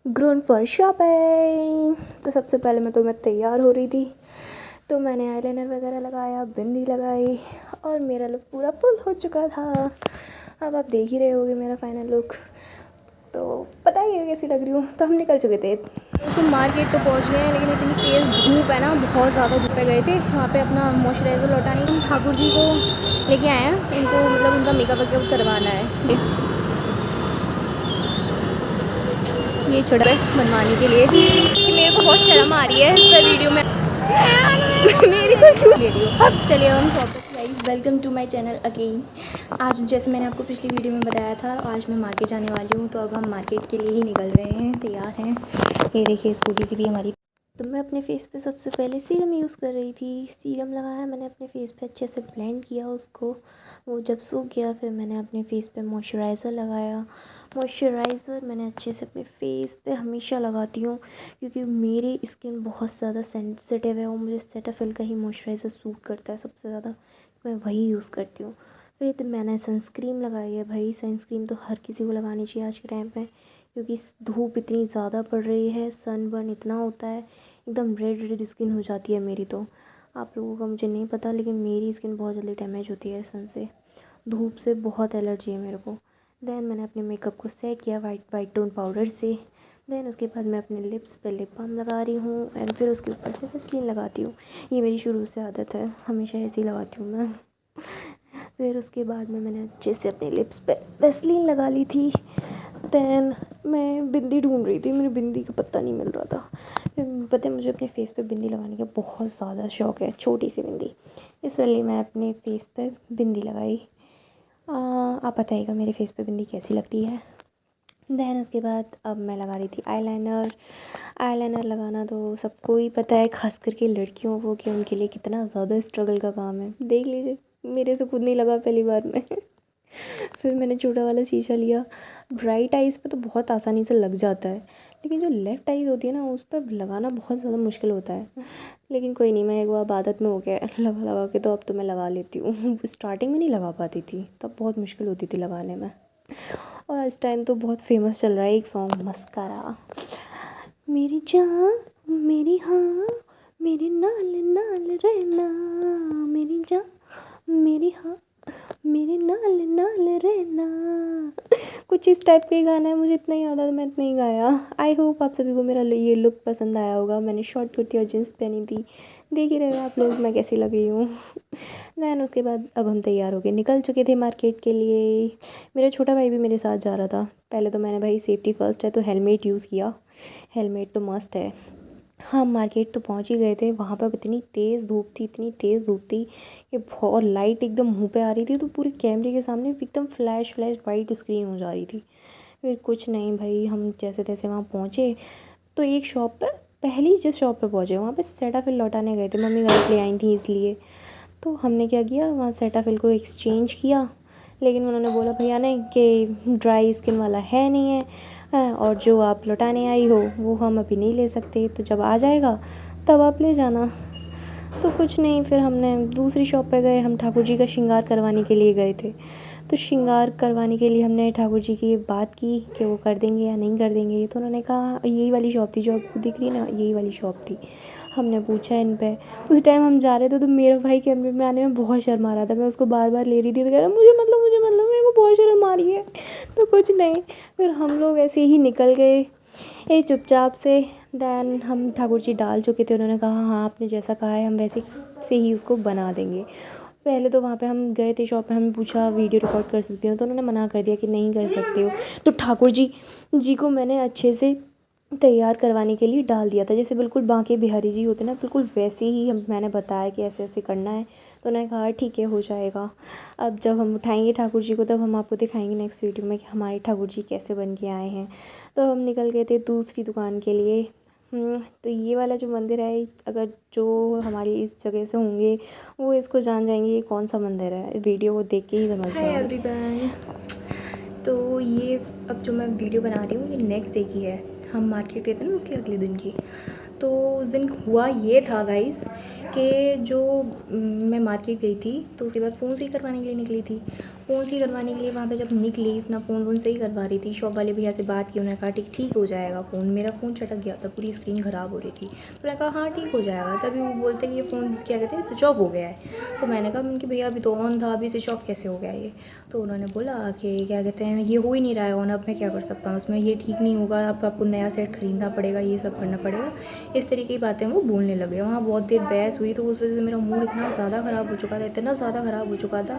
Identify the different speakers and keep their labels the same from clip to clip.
Speaker 1: Grown for shopping. तो सबसे पहले मैं तैयार हो रही थी, तो मैंने आईलाइनर वगैरह लगाया, बिंदी लगाई और मेरा लुक पूरा फुल हो चुका था। अब आप देख ही रहे होगे मेरा फाइनल लुक, तो पता ही है कैसी लग रही हूँ। तो हम निकल चुके थे,
Speaker 2: तो मार्केट तो पहुंच गए हैं, लेकिन इतनी तेज़ धूप है ना, बहुत ज़्यादा धूप पे गए थे। वहाँ पे अपना मॉइस्चराइज़र लौटाने हम ठाकुर जी को लेके आए हैं। इनको मतलब उनका मेकअप वेकअप करवाना है, ये छोटा है बनवाने के लिए कि मेरे को बहुत शर्म आ रही है इस वीडियो में मेरी को क्यों ले रही हो। अब चलिए हम guys, welcome to my channel again. आज जैसे मैंने आपको पिछली वीडियो में बताया था, आज मैं मार्केट जाने वाली हूँ। तो अब हम मार्केट के लिए ही निकल रहे हैं, तैयार हैं। ये देखिए स्कूटी से भी हमारी।
Speaker 1: तो मैं अपने फेस पे सबसे पहले सीरम यूज़ कर रही थी। सीरम लगाया मैंने अपने फेस पे, अच्छे से ब्लेंड किया उसको। वो जब सूख गया फिर मैंने अपने फेस पे मॉइस्चराइज़र लगाया। मॉइस्चराइज़र मैंने अच्छे से अपने फेस पे हमेशा लगाती हूँ, क्योंकि मेरी स्किन बहुत ज़्यादा सेंसिटिव है और मुझे सेटाफिल का ही मॉइस्चराइज़र सूट करता है सबसे ज़्यादा। मैं वही यूज़ करती हूँ। फिर मैंने सनस्क्रीन लगाई है। भाई सनस्क्रीन तो हर किसी को लगानी चाहिए आज के टाइम पे, क्योंकि धूप इतनी ज़्यादा पड़ रही है, सनबर्न इतना होता है, एकदम रेड रेड स्किन हो जाती है मेरी। तो आप लोगों का मुझे नहीं पता, लेकिन मेरी स्किन बहुत जल्दी डैमेज होती है सन से, धूप से बहुत एलर्जी है मेरे को। देन मैंने अपने मेकअप को सेट किया वाइट टोन पाउडर से। देन उसके बाद मैं अपने लिप्स पे लिप बाम लगा रही हूँ एंड फिर उसके ऊपर से वैसलीन लगाती हूँ। ये मेरी शुरू से आदत है, हमेशा ऐसे ही लगाती हूँ मैं। फिर उसके बाद में मैंने अच्छे से अपने लिप्स पे वैसलीन लगा ली थी। देन मैं बिंदी ढूंढ रही थी, मेरी बिंदी का पत्ता नहीं मिल रहा था। फिर पता है मुझे अपने फेस पे बिंदी लगाने का बहुत ज़्यादा शौक़ है, छोटी सी बिंदी, इसलिए मैं अपने फेस पे बिंदी लगाई। आप बताइएगा मेरे फेस पे बिंदी कैसी लगती है। देन उसके बाद अब मैं लगा रही थी आईलाइनर। आईलाइनर लगाना तो सबको ही पता है, ख़ास करके लड़कियों को, कि उनके लिए कितना ज़्यादा स्ट्रगल का काम है। देख लीजिए, मेरे से खुद नहीं लगा पहली बार में। फिर मैंने छोटा वाला शीशा लिया। ब्राइट आइज़ पे तो बहुत आसानी से लग जाता है, लेकिन जो लेफ़्ट आइज़ होती है ना, उस पर लगाना बहुत ज़्यादा मुश्किल होता है। लेकिन कोई नहीं, मैं एक बार आदत में हो गया है लगा लगा के, तो अब तो मैं लगा लेती हूँ। स्टार्टिंग में नहीं लगा पाती थी, तब बहुत मुश्किल होती थी लगाने में। और इस टाइम तो बहुत फेमस चल रहा है एक सॉन्ग, मस्कारा। मेरी जान मेरी हाँ, मेरी नाल नाल रहना, मेरी जान मेरी हाँ, मेरे नाल नाल रहना। कुछ इस टाइप का ही गाना है, मुझे इतना ही याद है, मैं इतना ही गाया। आई होप आप सभी को मेरा ये लुक पसंद आया होगा। मैंने शॉर्ट कुर्ती और जीन्स पहनी थी, देख ही रहे हो आप लोग मैं कैसी लग रही हूँ। दैन उसके बाद अब हम तैयार हो के निकल चुके थे मार्केट के लिए। मेरा छोटा भाई भी मेरे साथ जा रहा था। पहले तो मैंने, भाई सेफ्टी फ़र्स्ट है, तो हेलमेट यूज़ किया। हेलमेट तो मस्ट है। हाँ, मार्केट तो पहुँच ही गए थे। वहाँ पर इतनी तेज़ धूप थी, इतनी तेज़ धूप थी कि बहुत लाइट एकदम मुँह पे आ रही थी, तो पूरे कैमरे के सामने एकदम फ्लैश फ्लैश वाइट स्क्रीन हो जा रही थी। फिर कुछ नहीं भाई, हम जैसे तैसे वहाँ पहुँचे। तो एक शॉप पर, पहली जिस शॉप पे पहुँचे वहाँ पे सेटाफिल लौटाने गए थे, मम्मी गलत ले आई थी इसलिए। तो हमने क्या किया, वहाँ सेटाफिल को एक्सचेंज किया, लेकिन उन्होंने बोला भैया ने कि ड्राई स्किन वाला है नहीं है, और जो आप लौटाने आई हो वो हम अभी नहीं ले सकते, तो जब आ जाएगा तब आप ले जाना। तो कुछ नहीं, फिर हमने दूसरी शॉप पे गए। हम ठाकुर जी का श्रृंगार करवाने के लिए गए थे। तो श्रृंगार करवाने के लिए हमने ठाकुर जी की बात की कि वो कर देंगे या नहीं कर देंगे। तो उन्होंने कहा, यही वाली शॉप थी जो आपको दिख रही है ना, यही वाली शॉप थी। हमने पूछा इन पे, उस टाइम हम जा रहे थे तो मेरा भाई कैमरे में आने में बहुत शर्मा रहा था। मैं उसको बार बार ले रही थी, तो कहता मुझे मतलब मेरे को बहुत शर्म आ रही है। तो कुछ नहीं, फिर हम लोग ऐसे ही निकल गए चुपचाप से। दैन हम ठाकुर जी डाल चुके थे। उन्होंने कहा हाँ, आपने जैसा कहा है हम वैसे से ही उसको बना देंगे। पहले तो वहाँ पे हम गए थे शॉप पे, हमने पूछा वीडियो रिकॉर्ड कर सकती हो, तो उन्होंने मना कर दिया कि नहीं कर सकते हो। तो ठाकुर जी को मैंने अच्छे से तैयार करवाने के लिए डाल दिया था, जैसे बिल्कुल बांके बिहारी जी होते ना, बिल्कुल वैसे ही मैंने बताया कि ऐसे ऐसे करना है। तो उन्होंने कहा ठीक है, हो जाएगा। अब जब हम उठाएंगे ठाकुर जी को, तब हम आपको दिखाएंगे नेक्स्ट वीडियो में कि हमारे ठाकुर जी कैसे बन के आए हैं। तो हम निकल गए थे दूसरी दुकान के लिए। तो ये वाला जो मंदिर है, अगर जो हमारी इस जगह से होंगे वो इसको जान जाएंगे ये कौन सा मंदिर है, वीडियो को देख के ही समझ जाएंगे। एवरीवन, तो ये अब जो मैं वीडियो बना रही हूँ ये नेक्स्ट डे की है। हम मार्केट गए थे ना उसके अगले दिन की। तो उस दिन हुआ ये था गाइस कि जो मैं मार्केट गई थी तो उसके बाद फ़ोन सही करवाने के लिए निकली थी। फ़ोन सही करवाने के लिए वहाँ पे जब निकली, अपना फ़ोन सही करवा रही थी, शॉप वाले भैया से बात की, उन्होंने कहा ठीक हो जाएगा फ़ोन। मेरा फ़ोन चटक गया था, पूरी स्क्रीन ख़राब हो रही थी। तो मैंने कहा हाँ ठीक हो जाएगा। तभी वो बोलते कि ये फ़ोन क्या कहते हैं स्विच ऑफ हो गया है। तो मैंने कहा कि भैया अभी तो ऑन था, अभी स्विच ऑफ कैसे हो गया ये। तो उन्होंने बोला कि क्या कहते हैं ये हो ही नहीं रहा है ऑन, अब मैं क्या कर सकता हूँ उसमें, ये ठीक नहीं होगा, अब आपको नया सेट ख़रीदना पड़ेगा, ये सब करना पड़ेगा। इस तरीके की बातें वो बोलने लगे। वहाँ बहुत देर बहस हुई, तो उस वजह से मेरा मूड इतना ज़्यादा ख़राब हो चुका था, इतना ज़्यादा ख़राब हो चुका था।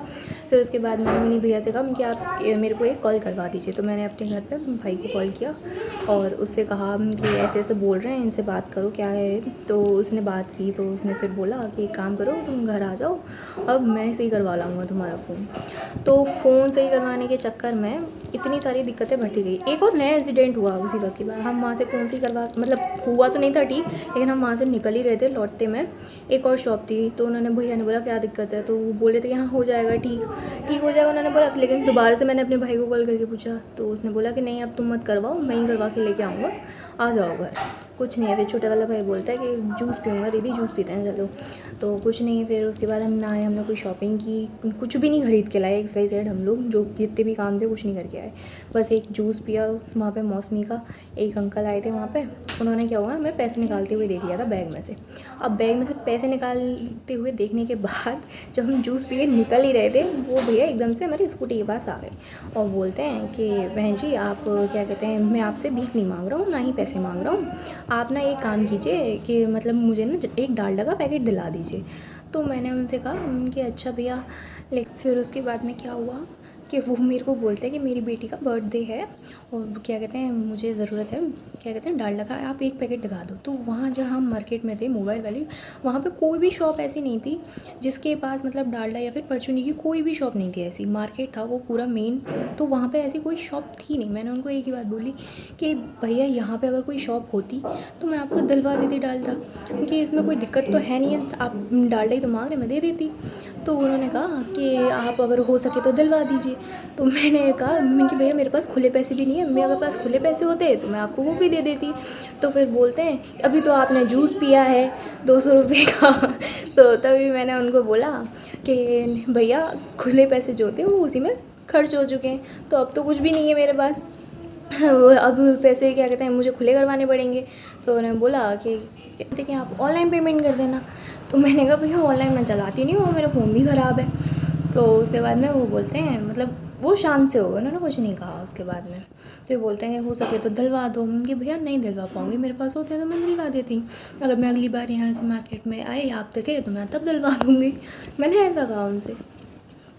Speaker 1: फिर उसके बाद मैंने उन्हीं भैया से कहा कि आप मेरे को एक कॉल करवा दीजिए। तो मैंने अपने घर पे भाई को कॉल किया और उससे कहा कि ऐसे ऐसे बोल रहे हैं, इनसे बात करो क्या है। तो उसने बात की, तो उसने फिर बोला कि एक काम करो, तुम घर आ जाओ, अब मैं सही करवा लाऊँगा तुम्हारा फ़ोन। तो फ़ोन सही करवाने के चक्कर में इतनी सारी दिक्कतें बढ़ती गई। एक और नया इंसिडेंट हुआ उसी वक्त के बाद। हम वहाँ से फ़ोन सही करवा, मतलब हुआ तो नहीं था ठीक, लेकिन हम वहाँ से निकल ही रहे थे, लौटते में एक और शॉप थी। तो उन्होंने भैया ने बोला क्या दिक्कत है, तो वो बोले थे कि हाँ हो जाएगा, ठीक हो जाएगा उन्होंने बोला। लेकिन दोबारा से मैंने अपने भाई को कॉल करके पूछा, तो उसने बोला कि नहीं अब तुम मत करवाओ, मैं ही करवा के लेके आऊँगा, आ जाओ घर, कुछ नहीं है। फिर छोटा वाला भाई बोलता है कि जूस पीऊँगा दीदी, जूस पीते हैं चलो। तो कुछ नहीं है। फिर उसके बाद हम नहाए, हमने कोई शॉपिंग की, कुछ भी नहीं खरीद के लाए XYZ। हम लोग जो जितने भी काम थे कुछ नहीं करके आए, बस एक जूस पिया वहाँ पे मौसमी का। एक अंकल आए थे वहाँ पे, उन्होंने क्या हुआ हमें पैसे निकालते हुए देख लिया था बैग में से। अब बैग में से पैसे निकालते हुए देखने के बाद जब हम जूस पी के निकल ही रहे थे, वो भैया एकदम से हमारी स्कूटी के पास आ गए और बोलते हैं कि बहन जी आप क्या कहते हैं, मैं आपसे भीख नहीं मांग रहा हूँ, ना ही पैसे मांग रहा हूँ, आप ना एक काम कीजिए कि मतलब मुझे ना एक डालडा का पैकेट दिला दीजिए। तो मैंने उनसे कहा कि अच्छा भैया। लेकिन फिर उसके बाद में क्या हुआ कि वो मेरे को बोलते हैं कि मेरी बेटी का बर्थडे है और क्या कहते हैं मुझे ज़रूरत है, क्या कहते हैं डालडा का, आप एक पैकेट दिखा दो। तो वहाँ जहाँ हम मार्केट में थे मोबाइल वाली, वहाँ पे कोई भी शॉप ऐसी नहीं थी जिसके पास मतलब डालडा या फिर परचूनी की कोई भी शॉप नहीं थी ऐसी। मार्केट था वो पूरा मेन, तो वहाँ पे ऐसी कोई शॉप थी नहीं। मैंने उनको एक ही बात बोली कि भैया यहाँ पे अगर कोई शॉप होती तो मैं आपको दिलवा देती डालडा, क्योंकि इसमें कोई दिक्कत तो है नहीं है, आप डालडा ही तो मांग रहे, मैं दे देती। तो उन्होंने कहा कि आप अगर हो सके तो दिलवा दीजिए। तो मैंने कहा कि भैया मेरे पास खुले पैसे भी नहीं है, मेरे पास खुले पैसे होते तो मैं आपको वो भी दे देती। तो फिर बोलते हैं अभी तो आपने जूस पिया है 200 रुपये का। तो तभी मैंने उनको बोला कि भैया खुले पैसे जो थे वो उसी में खर्च हो चुके हैं, तो अब तो कुछ भी नहीं है मेरे पास, अब पैसे क्या कहते हैं मुझे खुले करवाने पड़ेंगे। तो उन्होंने बोला कि आप ऑनलाइन पेमेंट कर देना। तो मैंने कहा भैया ऑनलाइन मैं चलाती नहीं हूँ, मेरा फ़ोन भी ख़राब है। तो उसके बाद में वो बोलते हैं, मतलब वो शांत से हो गए, उन्होंने कुछ नहीं कहा उसके बाद में। फिर बोलते हैं कि हो सके तो दिलवा दो। कि भैया नहीं दिलवा पाऊँगी, मेरे पास होते तो मैं दिलवा देती, अगर मैं अगली बार यहाँ से मार्केट में आए आप दिखे तो मैं तब दिलवा दूँगी, मैंने ऐसा कहा उनसे।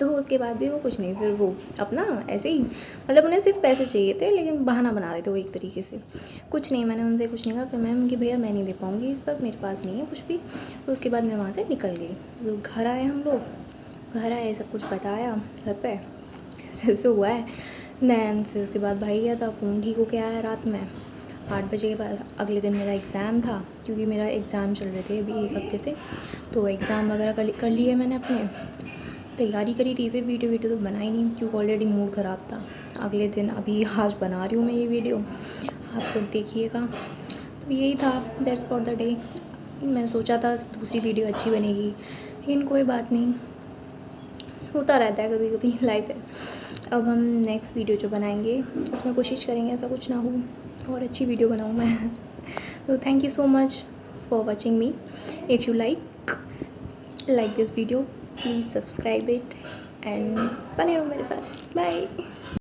Speaker 1: तो उसके बाद भी वो कुछ नहीं, फिर वो अपना ऐसे ही, मतलब उन्हें सिर्फ पैसे चाहिए थे लेकिन बहाना बना रहे थे वो एक तरीके से। कुछ नहीं, मैंने उनसे कुछ नहीं कहा। फिर मैम कि भैया मैं नहीं दे पाऊँगी इस वक्त, मेरे पास नहीं है कुछ भी। तो उसके बाद मैं वहाँ से निकल गई। तो घर आए हम लोग, घर आए सब कुछ बताया घर पे ऐसे ऐसे हुआ है। दैन फिर उसके बाद भाई गया था, फ़ोन ठीक होके आया रात में 8 बजे के बाद। अगले दिन मेरा एग्ज़ाम था, क्योंकि मेरा एग्ज़ाम चल रहे थे अभी 1 हफ्ते से, तो एग्ज़ाम वगैरह कर लिए मैंने, अपने तैयारी करी थी। फिर वीडियो तो बनाई नहीं क्योंकि ऑलरेडी मूड ख़राब था। अगले दिन अभी आज बना रही हूँ मैं ये वीडियो, आप लोग देखिएगा। तो यही था, दैट्स फॉर द डे। मैं सोचा था दूसरी वीडियो अच्छी बनेगी, लेकिन कोई बात नहीं, होता रहता है कभी कभी, लाइफ है। अब हम नेक्स्ट वीडियो जो बनाएंगे उसमें कोशिश करेंगे ऐसा कुछ ना हो और अच्छी वीडियो बनाऊँ मैं। तो thank you so much for watching me. If you like this video please subscribe it and बने रहो मेरे साथ। बाय।